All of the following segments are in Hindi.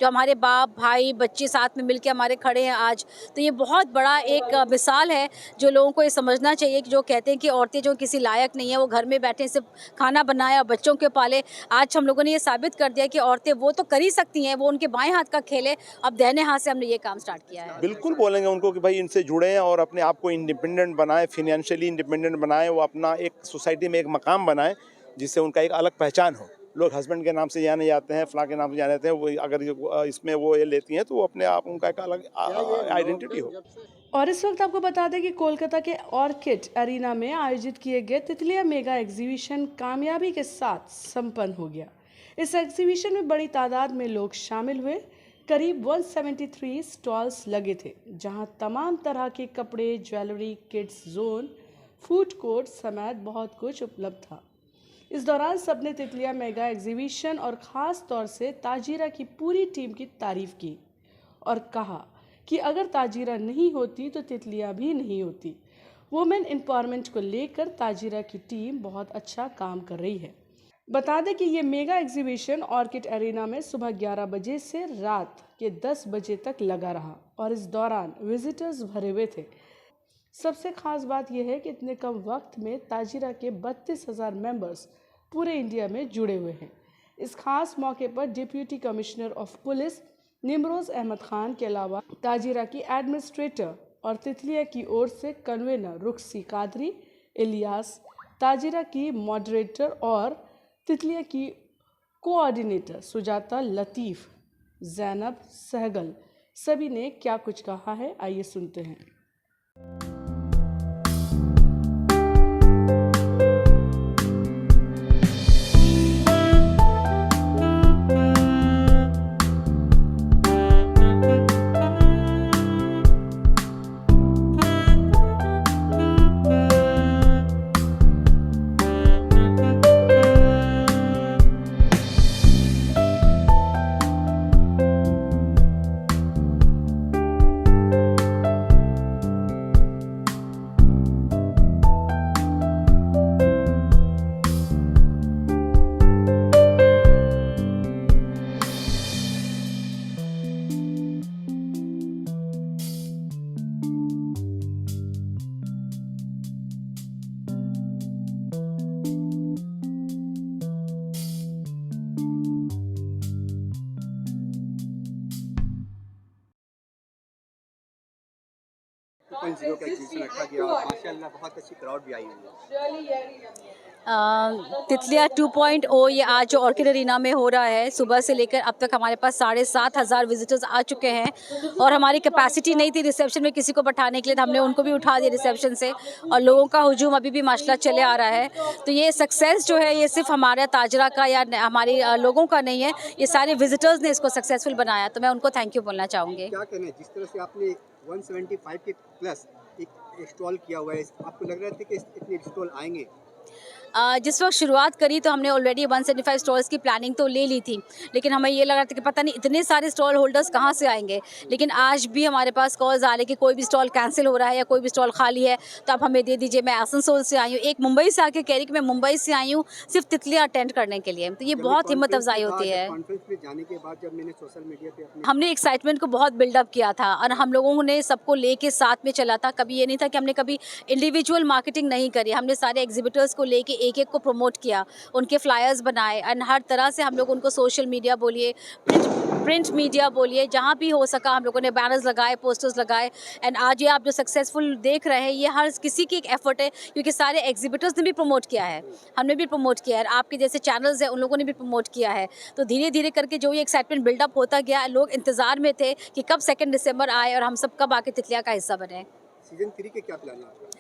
जो हमारे बाप भाई बच्चे साथ में मिलकर हमारे खड़े हैं आज। तो ये बहुत बड़ा एक मिसाल है जो लोगों को ये समझना चाहिए कि जो कहते हैं कि औरतें जो किसी लायक नहीं है, वो घर में बैठे सिर्फ खाना बनाए और बच्चों के पाले। आज हम लोगों ने ये साबित कर दिया कि औरतें वो तो कर ही सकती हैं, वो उनके बाएं हाथ का खेल है। अब दाहिने हाथ से हमने ये काम स्टार्ट किया है। बिल्कुल बोलेंगे उनको कि भाई इनसे जुड़ें और अपने आप को इंडिपेंडेंट बनाएं, फाइनेंशियली इंडिपेंडेंट बनाएं, वो अपना एक सोसाइटी में एक मकाम बनाएं जिससे उनका एक अलग पहचान हो। लोग हस्बैंड के नाम से जाने जाते हैं, फलां के नाम से जाने जाते हैं, वो अगर इसमें वो ये लेती हैं तो वो अपने आप उनका एक अलग आइडेंटिटी हो। और इस वक्त आपको बता दें कि कोलकाता के ऑर्किड एरिना में आयोजित किए गए तितलिया मेगा एग्जीबिशन कामयाबी के साथ संपन्न हो गया। इस एग्जीबिशन में बड़ी तादाद में लोग शामिल हुए। करीब 173 स्टॉल्स लगे थे, जहां तमाम तरह के कपड़े, jewellery, kids zone, food court समेत बहुत कुछ उपलब्ध था। इस दौरान सबने तितलिया मेगा एग्जीबिशन और ख़ास तौर से ताजीरा की पूरी टीम की तारीफ की और कहा कि अगर ताजीरा नहीं होती तो तितलिया भी नहीं होती। वुमेन एम्पावरमेंट को लेकर ताजीरा की टीम बहुत अच्छा काम कर रही है। बता दें कि ये मेगा एग्जीबिशन ऑर्किड एरिना में सुबह 11 बजे से रात के 10 बजे तक लगा रहा और इस दौरान विजिटर्स भरे हुए थे। सबसे खास बात यह है कि इतने कम वक्त में ताजीरा के 32,000 मेंबर्स पूरे इंडिया में जुड़े हुए हैं। इस खास मौके पर deputy commissioner of police Nimroz Ahmed Khan के अलावा ताजीरा की एडमिनिस्ट्रेटर और तितलिया की ओर से कन्वेनर रुखसी कादरी, इलियास, ताजीरा की मॉडरेटर और तितलिया की कोऑर्डिनेटर सुजाता लतीफ़, जैनब सहगल सभी ने क्या कुछ कहा है, आइए सुनते हैं। का एग्जीबिशन रखा गया और माशाल्लाह बहुत अच्छी क्राउड भी आई हुई है। तितलिया 2.0 ये आज जो ऑर्किड एरिना में हो रहा है, सुबह से लेकर अब तक हमारे पास 7,500 विजिटर्स आ चुके हैं और हमारी कैपेसिटी नहीं थी रिसेप्शन में किसी को बैठाने के लिए, तो हमने उनको भी उठा दिया रिसेप्शन से और लोगों का हुजूम अभी भी माशाल्लाह चले आ रहा है। तो ये सक्सेस जो है ये सिर्फ हमारे ताजरा का या हमारे लोगों का नहीं है, ये सारे विजिटर्स ने इसको सक्सेसफुल बनाया, तो मैं उनको थैंक यू बोलना चाहूँगी। क्या कहना है, जिस तरह से आपने 175 के प्लस एक स्टॉल किया हुआ है, आपको लग रहा था कि इतने स्टॉल आएंगे? जिस वक्त शुरुआत करी तो हमने ऑलरेडी 175 स्टॉल्स की प्लानिंग तो ले ली थी, लेकिन हमें ये लग रहा था कि पता नहीं इतने सारे स्टॉल होल्डर्स कहाँ से आएंगे। लेकिन आज भी हमारे पास कॉल्स आ रहे कि कोई भी स्टॉल कैंसिल हो रहा है या कोई भी स्टॉल खाली है तो आप हमें दे दीजिए। मैं आसनसोल से आई हूँ, एक मुंबई से आके कह रही कि मैं मुंबई से आई हूँ सिर्फ तितलियाँ अटेंड करने के लिए, तो ये बहुत हिम्मत अफजाई होती है। कॉन्फ्रेंस में जाने के बाद जब मैंने सोशल मीडिया पे हमने एक्साइटमेंट को बहुत बिल्डअप किया था और हम लोगों ने सबको लेके साथ में चला था। कभी ये नहीं था कि हमने कभी इंडिविजुअल मार्केटिंग नहीं करी, हमने सारे एग्जिबिटर्स को लेके एक एक को प्रमोट किया, उनके फ्लायर्स बनाए एंड हर तरह से हम लोग उनको सोशल मीडिया बोलिए, प्रिंट मीडिया बोलिए, जहाँ भी हो सका हम लोगों ने बैनर्स लगाए, पोस्टर्स लगाए। एंड आज ये आप जो सक्सेसफुल देख रहे हैं ये हर किसी की एक एफर्ट है, क्योंकि सारे एग्जिबिटर्स ने भी प्रमोट किया है, हमने भी प्रमोट किया है, आपके जैसे चैनल्स हैं उन लोगों ने भी प्रमोट किया है। तो धीरे धीरे करके जो ये एक्साइटमेंट बिल्डअप होता गया, लोग इंतज़ार में थे कि कब 2 दिसंबर आए और हम सब कब आके तितलिया का हिस्सा बने। सीजन 3 के क्या प्लान है?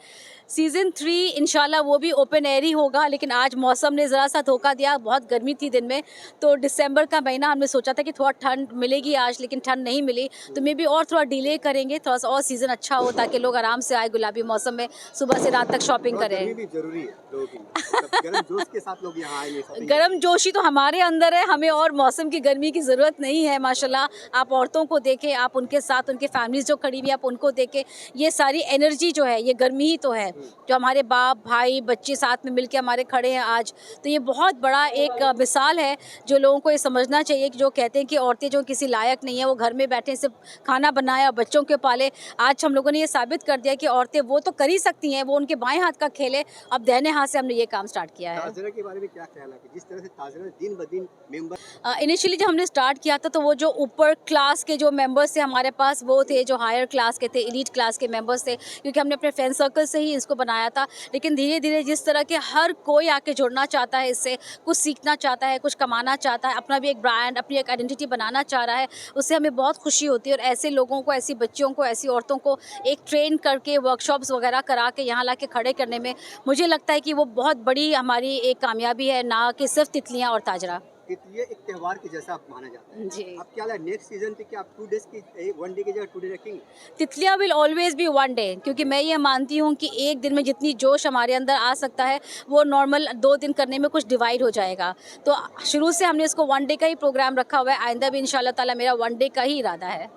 सीज़न 3 इंशाल्लाह वो भी ओपन एयर ही होगा, लेकिन आज मौसम ने ज़रा सा धोखा दिया, बहुत गर्मी थी दिन में, तो दिसंबर का महीना हमने सोचा था कि थोड़ा ठंड मिलेगी आज, लेकिन ठंड नहीं मिली, तो मे भी और थोड़ा डिले करेंगे, थोड़ा सा और सीज़न अच्छा हो ताकि लोग आराम से आए, गुलाबी मौसम में सुबह से रात तक शॉपिंग करें। गर्मी भी जरूरी है लोगों के लिए, मतलब गर्म जोश के साथ लोग यहाँ आएंगे। गर्म जोशी तो हमारे अंदर है, हमें और मौसम की गर्मी की ज़रूरत नहीं है। माशाल्लाह आप औरतों को देखें, आप उनके साथ उनके फैमिलीज़ जो खड़ी हुई आप उनको देखें, ये सारी एनर्जी जो है ये गर्मी ही तो है। जो हमारे बाप भाई बच्चे साथ में मिलके हमारे खड़े हैं आज, तो ये बहुत बड़ा एक मिसाल है जो लोगों को ये समझना चाहिए कि जो कहते हैं कि औरतें जो किसी लायक नहीं है, वो घर में बैठे सिर्फ खाना बनाए और बच्चों के पाले। आज हम लोगों ने ये साबित कर दिया कि औरतें वो तो कर ही सकती हैं, वो उनके बाएं हाथ का खेल है। अब दाहिने हाथ से हमने ये काम स्टार्ट किया है। ताजरा के बारे में क्या ख्याल है कि जिस तरह से ताजरा दिन ब दिन मेंबर इनिशियली जब हमने स्टार्ट किया था तो वो जो ऊपर क्लास के जो मेंबर्स थे हमारे पास, वो थे जो हायर क्लास के थे, एलीट क्लास के मेंबर्स थे, क्योंकि हमने अपने फ्रेंड सर्कल से ही इसको बनाया था। लेकिन धीरे धीरे जिस तरह के हर कोई आके जुड़ना चाहता है, इससे कुछ सीखना चाहता है, कुछ कमाना चाहता है, अपना भी एक ब्रांड, अपनी एक आइडेंटिटी बनाना चाह रहा है, उससे हमें बहुत खुशी होती है। और ऐसे लोगों को, ऐसी बच्चियों को, ऐसी औरतों को एक ट्रेन करके वर्कशॉप्स वगैरह करा के यहाँ ला के खड़े करने में मुझे लगता है कि वो बहुत बड़ी हमारी एक कामयाबी है, ना कि सिर्फ तितलियाँ और ताजरा। ये एक त्यौहार के जैसा आप माना जाता है। जी। अब क्या लगा नेक्स्ट सीजन पे कि आप 2 डेज की 1 डे की जगह 2 डे रखेंगे? तितलियाँ will always be one day, क्योंकि मैं ये मानती हूँ कि एक दिन में जितनी जोश हमारे अंदर आ सकता है, वो नॉर्मल 2 दिन करने में कुछ डिवाइड हो जाएगा। तो शुरू से हमने इसको वन डे का ही प्रोग्राम रखा हुआ है। आइंदा भी इंशाल्लाह ताला मेरा वन डे का ही इरादा है।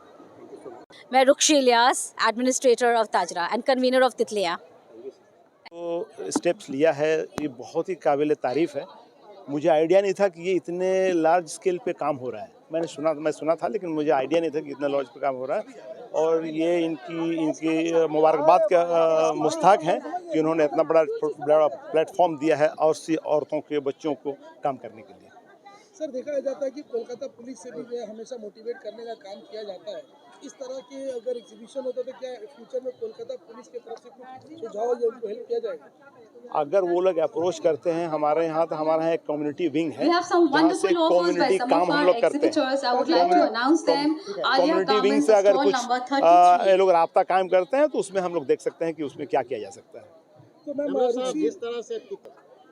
मैं Rukhshi Ilyas, administrator of Tajra and convener of Titliyan. जो स्टेप्स लिया है ये बहुत ही काबिल तारीफ़ है। मुझे आइडिया नहीं था कि ये इतने लार्ज स्केल पे काम हो रहा है। मैं सुना था, लेकिन मुझे आइडिया नहीं था कि इतना लार्ज पे काम हो रहा है। और ये इनकी मुबारकबाद का मुस्तहक हैं कि उन्होंने इतना बड़ा प्लेटफॉर्म दिया है और सी औरतों के बच्चों को काम करने के लिए। सर, देखा जाता है कि कोलकाता पुलिस से भी जो है हमेशा मोटिवेट करने का काम किया जाता है। इस तरह के अगर एग्जीबिशन होता तो क्या फ्यूचर में कोलकाता पुलिस की तरफ से कुछ सुझाव या उनको हेल्प किया जाएगा? अगर वो लोग अप्रोच करते हैं हमारे यहाँ, तो हमारा यहाँ एक कम्युनिटी विंग है जहाँ से कम्युनिटी काम हम लोग करते हैं। कम्युनिटी विंग से अगर कुछ ये लोग राब्ता कायम करते हैं तो उसमें हम लोग देख सकते हैं कि उसमें क्या किया जा सकता है। तो मैम जिस तरह से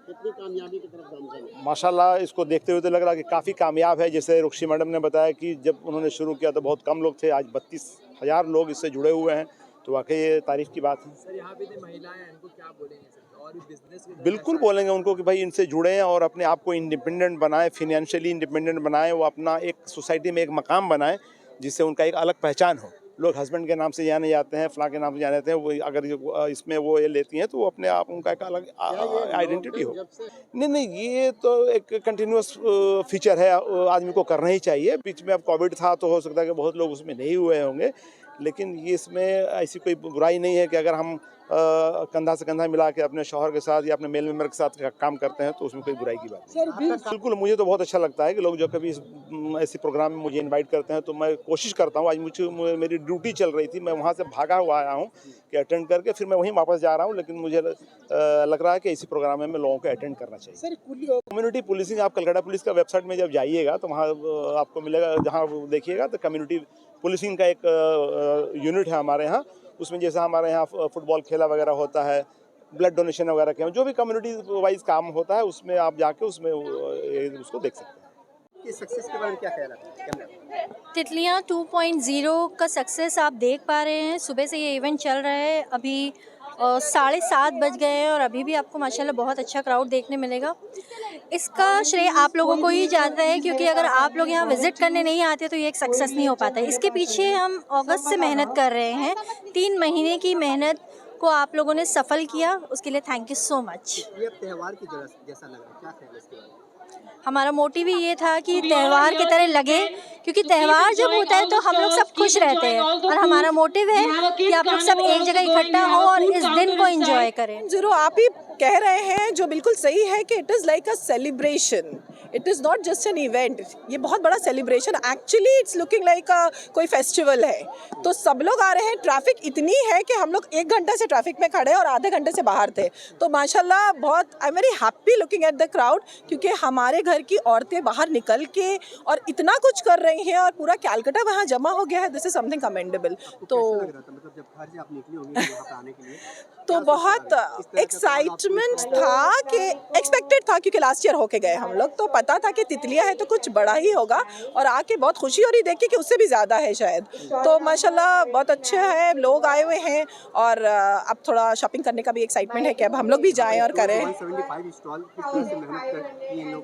कितनी कामयाबी की तरफ गामज़न है। माशाल्लाह, इसको देखते हुए तो लग रहा है कि काफ़ी कामयाब है। जैसे रुक्शी मैडम ने बताया कि जब उन्होंने शुरू किया तो बहुत कम लोग थे, आज 32,000 लोग इससे जुड़े हुए हैं, तो वाकई ये तारीफ़ की बात है। सर, यहाँ पे जो महिलाएं हैं उनको क्या बोलेंगे सर, और भी बिजनेस की बिल्कुल बोलेंगे उनको कि भाई इनसे जुड़ें और अपने आप को इंडिपेंडेंट बनाएं, फिनेंशियली इंडिपेंडेंट बनाएं, वो अपना एक सोसाइटी में एक मकाम बनाएं जिससे उनका एक अलग पहचान हो। लोग हस्बैंड के नाम से जाने जाते हैं, फलां के नाम से जाने जाते हैं, वो अगर इसमें वो ये लेती हैं तो वो अपने आप उनका एक अलग आइडेंटिटी हो। नहीं, ये तो एक कंटिन्यूस फीचर है, आदमी को करना ही चाहिए। बीच में अब कोविड था तो हो सकता है कि बहुत लोग उसमें नहीं हुए होंगे, लेकिन ये इसमें ऐसी कोई बुराई नहीं है कि अगर हम कंधा से कंधा मिला के अपने शौहर के साथ या अपने मेल मेंबर के साथ काम करते हैं तो उसमें कोई बुराई की बात नहीं। बिल्कुल, मुझे तो बहुत अच्छा लगता है कि लोग जो कभी ऐसे प्रोग्राम में मुझे इनवाइट करते हैं तो मैं कोशिश करता हूँ। आज मेरी ड्यूटी चल रही थी, मैं वहाँ से भागा हुआ आया हूँ कि अटेंड करके फिर मैं वहीं वापस जा रहा हूँ, लेकिन मुझे लग रहा है कि इसी प्रोग्राम में लोगों को अटेंड करना चाहिए। कम्युनिटी पुलिसिंग, आप कलकत्ता पुलिस का वेबसाइट में जब जाइएगा तो वहाँ आपको मिलेगा, जहाँ देखिएगा तो कम्युनिटी पुलिसिंग का एक यूनिट है हमारे यहाँ। उसमें जैसा हमारे यहाँ फुटबॉल खेला वगैरह होता है, ब्लड डोनेशन वगैरह के जो भी कम्युनिटी वाइज काम होता है उसमें आप जाके उसमें उसको देख सकते हैं। इस सक्सेस के बारे में क्या ख्याल है? तितलियाँ 2.0 का सक्सेस आप देख पा रहे हैं। सुबह से ये इवेंट चल रहा है, अभी 7:30 बज गए हैं और अभी भी आपको माशाल्लाह बहुत अच्छा क्राउड देखने मिलेगा। इसका श्रेय आप लोगों को ही जाता है, क्योंकि अगर आप लोग यहाँ विज़िट करने नहीं आते तो ये एक सक्सेस नहीं हो पाता। इसके पीछे हम अगस्त से मेहनत कर रहे हैं, 3 महीने की मेहनत को आप लोगों ने सफल किया, उसके लिए थैंक यू सो मच। ये त्यौहार की जैसा लग रहा है, क्या ख्याल है इसके बारे में? हमारा मोटिव ही ये था कि त्यौहार की तरह लगे, क्योंकि त्यौहार जब होता है तो हम लोग सब खुश रहते हैं, और हमारा मोटिव है कि आप लोग सब एक जगह इकट्ठा हो और इस दिन को एंजॉय करें। जो आप ही कह रहे हैं जो बिल्कुल सही है कि it is like a celebration, it is not just an event. ये बहुत बड़ा celebration, actually it's looking like कोई फेस्टिवल है। तो सब लोग आ रहे हैं, ट्रैफिक इतनी है कि हम लोग 1 घंटे से ट्रैफिक में खड़े और आधे घंटे से बाहर थे। तो माशाल्लाह बहुत I am very happy looking at the crowd, क्योंकि हमारे घर की औरतें बाहर निकल के और इतना कुछ कर रही हैं और पूरा कैलकाटा वहाँ जमा हो गया है। This is something commendable. तो मतलब जब घर से आप निकली होंगी यहाँ पे आने के लिए तो बहुत एक्साइटमेंट था, कि एक्सपेक्टेड था, क्योंकि लास्ट ईयर होके गए हम लोग, तो पता था कि तितलियाँ है तो कुछ बड़ा ही होगा, और आके बहुत खुशी हो रही देख के कि उससे भी ज़्यादा है शायद। तो माशाल्लाह बहुत अच्छे हैं, लोग आए हुए हैं, और अब थोड़ा शॉपिंग करने का भी एक्साइटमेंट है कि अब हम लोग भी जाएं और करें। 175 स्टॉल किस तरह से मेहनत कर ये लोग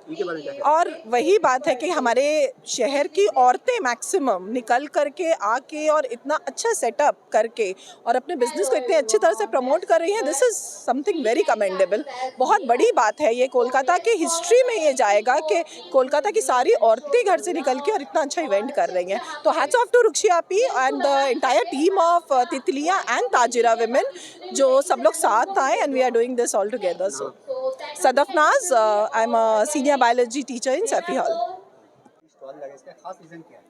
इनके बारे में क्या कहते और वही बात है कि हमारे शहर की औरतें मैक्सिमम निकल करके आके और इतना अच्छा सेटअप करके और अपने बिजनेस को इतने अच्छी तरह से प्रमोट कर रही हैं, this is something very commendable. बहुत बड़ी बात है ये, कोलकाता की हिस्ट्री में ये जाएगा कि कोलकाता की सारी औरतें घर से निकल के और इतना अच्छा इवेंट कर रही हैं। तो हैट्स ऑफ टू रुक्षी आपी and the entire team of Titliya and Tajira women, जो सब लोग साथ आए and we are doing this all together. So Sadaf Naaz, I am a senior biology teacher in Saifee hall. Stall लगा, इसका खास रीज़न क्या है?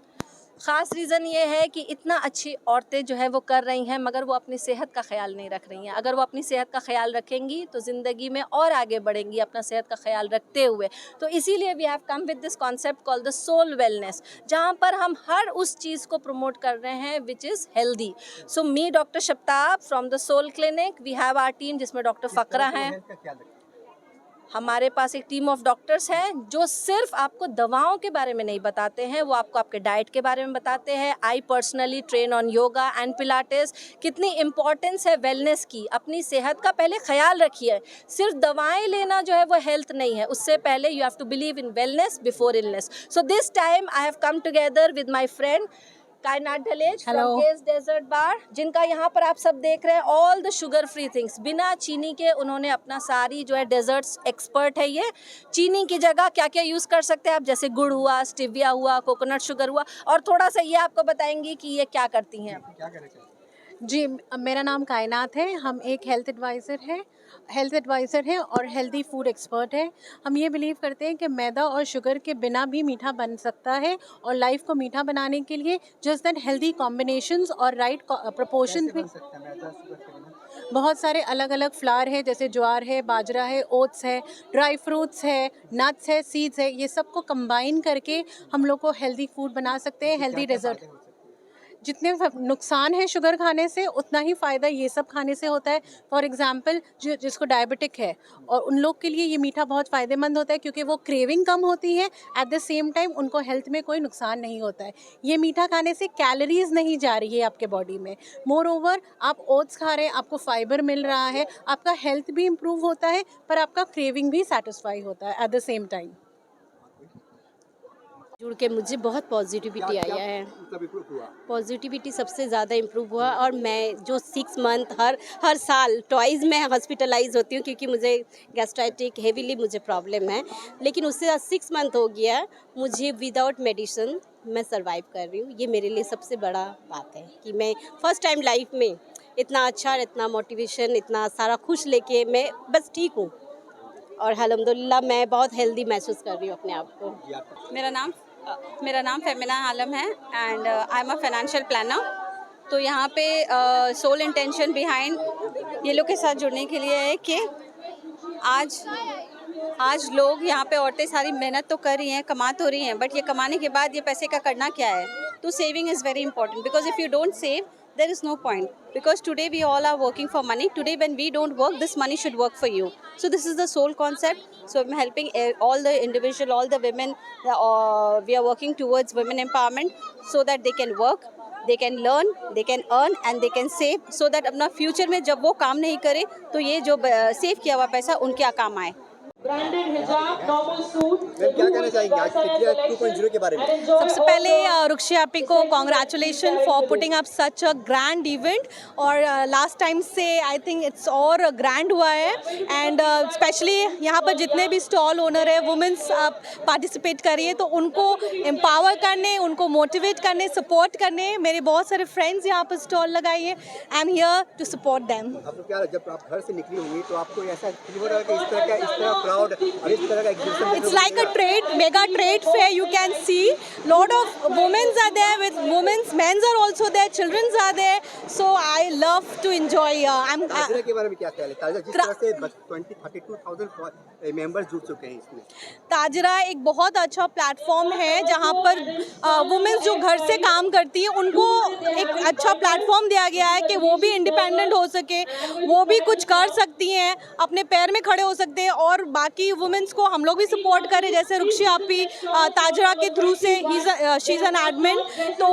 ख़ास रीज़न ये है कि इतना अच्छी औरतें जो है वो कर रही हैं, मगर वो अपनी सेहत का ख्याल नहीं रख रही हैं। अगर वो अपनी सेहत का ख्याल रखेंगी तो ज़िंदगी में और आगे बढ़ेंगी अपना सेहत का ख्याल रखते हुए। तो इसीलिए we have come with this concept called the soul wellness, जहाँ पर हम हर उस चीज़ को प्रमोट कर रहे हैं which is healthy. So me doctor Shabtab from the soul clinic, we have our team जिसमें डॉक्टर फ़करा हैं। हेल्थ का ख्याल रखें। हमारे पास एक टीम ऑफ डॉक्टर्स हैं जो सिर्फ आपको दवाओं के बारे में नहीं बताते हैं, वो आपको आपके डाइट के बारे में बताते हैं। I personally train on yoga and Pilates. कितनी इम्पॉर्टेंस है वेलनेस की, अपनी सेहत का पहले ख्याल रखिए। सिर्फ दवाएं लेना जो है वो हेल्थ नहीं है, उससे पहले you have to believe in wellness before illness. So this time I have come together with my friend Kainat Dhalej from guess dessert bar, जिनका यहाँ पर आप सब देख रहे हैं all the sugar free things, बिना चीनी के उन्होंने अपना सारी जो है डेजर्ट्स एक्सपर्ट है ये। चीनी की जगह क्या क्या यूज़ कर सकते हैं आप, जैसे गुड़ हुआ, स्टिविया हुआ, कोकोनट शुगर हुआ, और थोड़ा सा ये आपको बताएंगी कि ये क्या करती हैं। क्या कहना चाहिए? जी, मेरा नाम कायनात है। हम एक हेल्थ एडवाइज़र हैं और हेल्दी फूड एक्सपर्ट है। हम ये बिलीव करते हैं कि मैदा और शुगर के बिना भी मीठा बन सकता है, और लाइफ को मीठा बनाने के लिए जस्ट दैट हेल्दी कॉम्बिनेशंस और राइट प्रपोर्शन कैसे में बन सकता है मैदा शुगर के बिना? बहुत सारे अलग अलग फ्लावर है, जैसे ज्वार है, बाजरा है, ओट्स है, ड्राई फ्रूट्स है, नट्स है, सीड्स है। ये सबको कंबाइन करके हम लोग को हेल्दी फूड बना सकते हैं, हेल्दी क्या-क्या रिजल्ट। फायदे हो सकते हैं? जितने नुकसान है शुगर खाने से, उतना ही फ़ायदा ये सब खाने से होता है। फॉर एग्जांपल जिसको डायबिटिक है, और उन लोग के लिए ये मीठा बहुत फ़ायदेमंद होता है, क्योंकि वो क्रेविंग कम होती है, एट द सेम टाइम उनको हेल्थ में कोई नुकसान नहीं होता है। ये मीठा खाने से कैलोरीज नहीं जा रही है आपके बॉडी में। मोर ओवर आप ओट्स खा रहे हैं, आपको फाइबर मिल रहा है, आपका हेल्थ भी इम्प्रूव होता है, पर आपका क्रेविंग भी सेटिस्फाई होता है एट द सेम टाइम। जुड़ के मुझे बहुत पॉजिटिविटी क्या आया है। मतलब इम्प्रूव हुआ? पॉजिटिविटी सबसे ज़्यादा इम्प्रूव हुआ, और मैं जो 6 मंथ हर साल ट्वाइस मैं हॉस्पिटलाइज होती हूँ, क्योंकि मुझे गैस्ट्राइटिक हेवीली मुझे प्रॉब्लम है, लेकिन उससे 6 मंथ हो गया मुझे विदाउट मेडिसिन मैं सर्वाइव कर रही हूँ। ये मेरे लिए सबसे बड़ा बात है कि मैं फर्स्ट टाइम लाइफ में इतना अच्छा, इतना मोटिवेशन, इतना सारा खुश लेके मैं बस ठीक हूँ, और अल्हम्दुलिल्लाह मैं बहुत हेल्दी महसूस कर रही हूँ अपने आप को। मेरा नाम फेमिना आलम है and I am a financial planner. तो यहाँ पे सोल इंटेंशन बिहाइंड ये लोग के साथ जुड़ने के लिए है कि आज लोग यहाँ पे औरतें सारी मेहनत तो कर रही हैं, कमा तो रही हैं, बट ये कमाने के बाद ये पैसे का करना क्या है। तो saving is very important, because if you don't save there is no point, because today we all are working for money. Today when we don't work, this money should work for you. So this is the sole concept. So I'm helping all the individual, all the women, we are working towards women empowerment, so that they can work, they can learn, they can earn and they can save, so that अपना फ्यूचर में जब वो काम नहीं करे तो ये जो सेव किया हुआ पैसा उनके काम आए। मैम क्या कहना चाहेंगे आज तितलिया 2.0 के बारे में? सबसे पहले रुक्षी आपी को congratulation for putting up such a grand event, और लास्ट टाइम से आई थिंक इट्स और ग्रैंड हुआ है, एंड स्पेशली यहाँ पर जितने भी स्टॉल ओनर है वुमेंस आप पार्टिसिपेट करिए, तो उनको एम्पावर करने, उनको मोटिवेट करने, सपोर्ट करने। मेरे बहुत सारे फ्रेंड्स यहाँ पर स्टॉल लगाइए, I am here to support them. आपको क्या, जब आप घर से निकली होंगी तो आपको ऐसा फील हो रहा है कि इस तरह क्राउड और इस तरह का exhibition? It's like a mega trade fair. You can see lot of women are there with women's, men's are also there, children's are there. So I love to enjoy. ताजिरा के बारे में क्या ख्याल है? ताजिरा जिस तरह से 32,000 मेंबर्स जुड़ चुके हैं इसमें। ताजिरा एक बहुत अच्छा प्लेटफॉर्म है, जहाँ पर वुमेन्स जो घर से काम करती है उनको एक अच्छा प्लेटफॉर्म दिया गया है कि वो भी इंडिपेंडेंट हो सके, वो भी कुछ कर सकती हैं, अपने पैर में खड़े हो सकते हैं, और बाकी वुमेन्स को हम लोग भी सपोर्ट करें। जैसे रुक्षी आपी ताजिरा के थ्रू से शी इज़ एन एडमिन, तो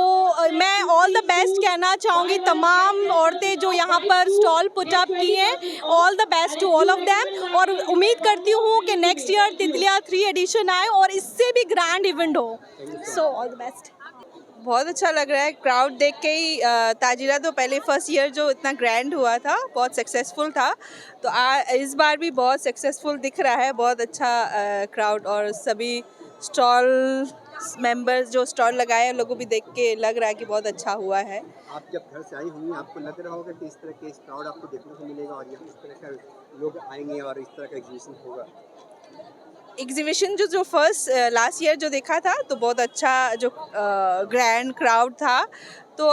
मैं ऑल द बेस्ट कहना चाहूँगी तमाम औरतें जो यहाँ पर स्टॉल पुट अप की हैं, all the best to all of them. और उम्मीद करती हूँ कि नेक्स्ट ईयर तितलियाँ 3 एडिशन आए और इससे भी ग्रैंड इवेंट हो। So all the best. बहुत अच्छा लग रहा है, क्राउड देख के ही ताजिरा तो पहले फर्स्ट ईयर जो इतना ग्रैंड हुआ था बहुत सक्सेसफुल था, तो इस बार भी बहुत सक्सेसफुल दिख रहा है। बहुत अच्छा क्राउड और सभी स्टॉल मेंबर्स जो स्टॉल लगाए हैं लोगों को भी देख के लग रहा है कि बहुत अच्छा हुआ है। आप जब घर से आई होंगी आपको लग रहा होगा कि इस तरह के क्राउड आपको देखने को मिलेगा और यहाँ इस तरह का लोग आएंगे और इस तरह का एग्जीबिशन होगा। एग्जीबिशन जो फर्स्ट लास्ट ईयर जो देखा था तो बहुत अच्छा जो ग्रैंड क्राउड था, तो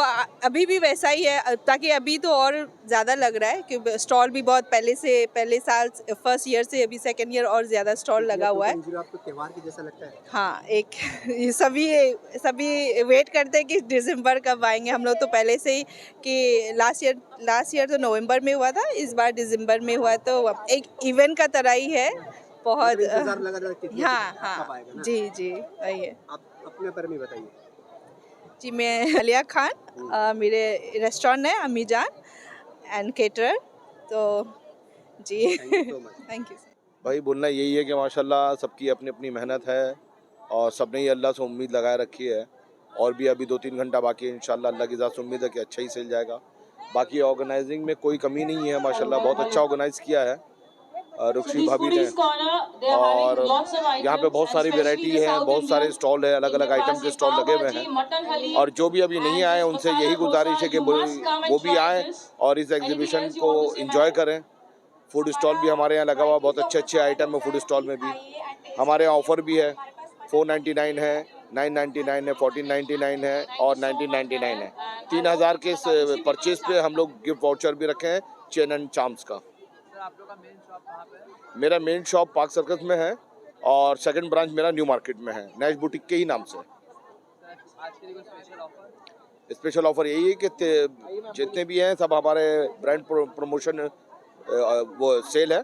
अभी भी वैसा ही है, ताकि अभी तो और ज़्यादा लग रहा है कि स्टॉल भी बहुत पहले साल फर्स्ट ईयर से अभी सेकंड ईयर और ज़्यादा स्टॉल लगा हुआ है। आपको त्योहार के जैसा लगता है? हाँ, एक सभी वेट करते हैं कि दिसंबर कब आएंगे। हम लोग तो पहले से ही कि लास्ट ईयर तो नवंबर में हुआ था, इस बार दिसंबर में हुआ, तो एक इवेंट का तरह ही है। बहुत हाँ, जी वही है। आप अपने बारे में बताइए। जी, मैं अलिया खान, मेरे रेस्टोरेंट है अम्मी जान एंड केटरर, तो जी थैंक यू। भाई बोलना यही है कि माशाल्लाह सबकी अपनी अपनी मेहनत है और सबने ही अल्लाह से उम्मीद लगाए रखी है, और भी अभी 2-3 घंटा बाकी है। इंशाल्लाह अल्लाह की ज़ात से उम्मीद है कि अच्छा ही सेल जाएगा। बाकी ऑर्गेनाइजिंग में कोई कमी नहीं है, माशाल्लाह बहुत अच्छा ऑर्गेनाइज किया है रुक्सी भाभी ने, और यहाँ पे बहुत सारी वैरायटी है, बहुत सारे स्टॉल है, अलग अलग आइटम के स्टॉल लगे हुए हैं। और जो भी अभी नहीं आए उनसे यही गुजारिश है कि वो भी आएँ और इस एग्जीबिशन को एंजॉय करें। फूड स्टॉल भी हमारे यहाँ लगा हुआ, बहुत अच्छे अच्छे आइटम है फूड स्टॉल में भी। हमारे यहाँ ऑफर भी है, 499 है, 999 है, 1499 है और 1999 है। 3000 के परचेज पे हम लोग गिफ्ट वाउचर भी रखे हैं चेन एंड चार्म्स का। मेरा मेन शॉप पार्क सर्कस में है और सेकंड ब्रांच मेरा न्यू मार्केट में है, नैश बुटीक के ही नाम से। स्पेशल ऑफर यही है कि जितने भी हैं सब हमारे ब्रांड प्रमोशन वो सेल है,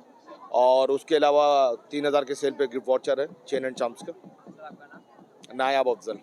और उसके अलावा 3000 के सेल पे गिफ्ट वाउचर है चेन एंड चार्म्स का। नायाब अफजल।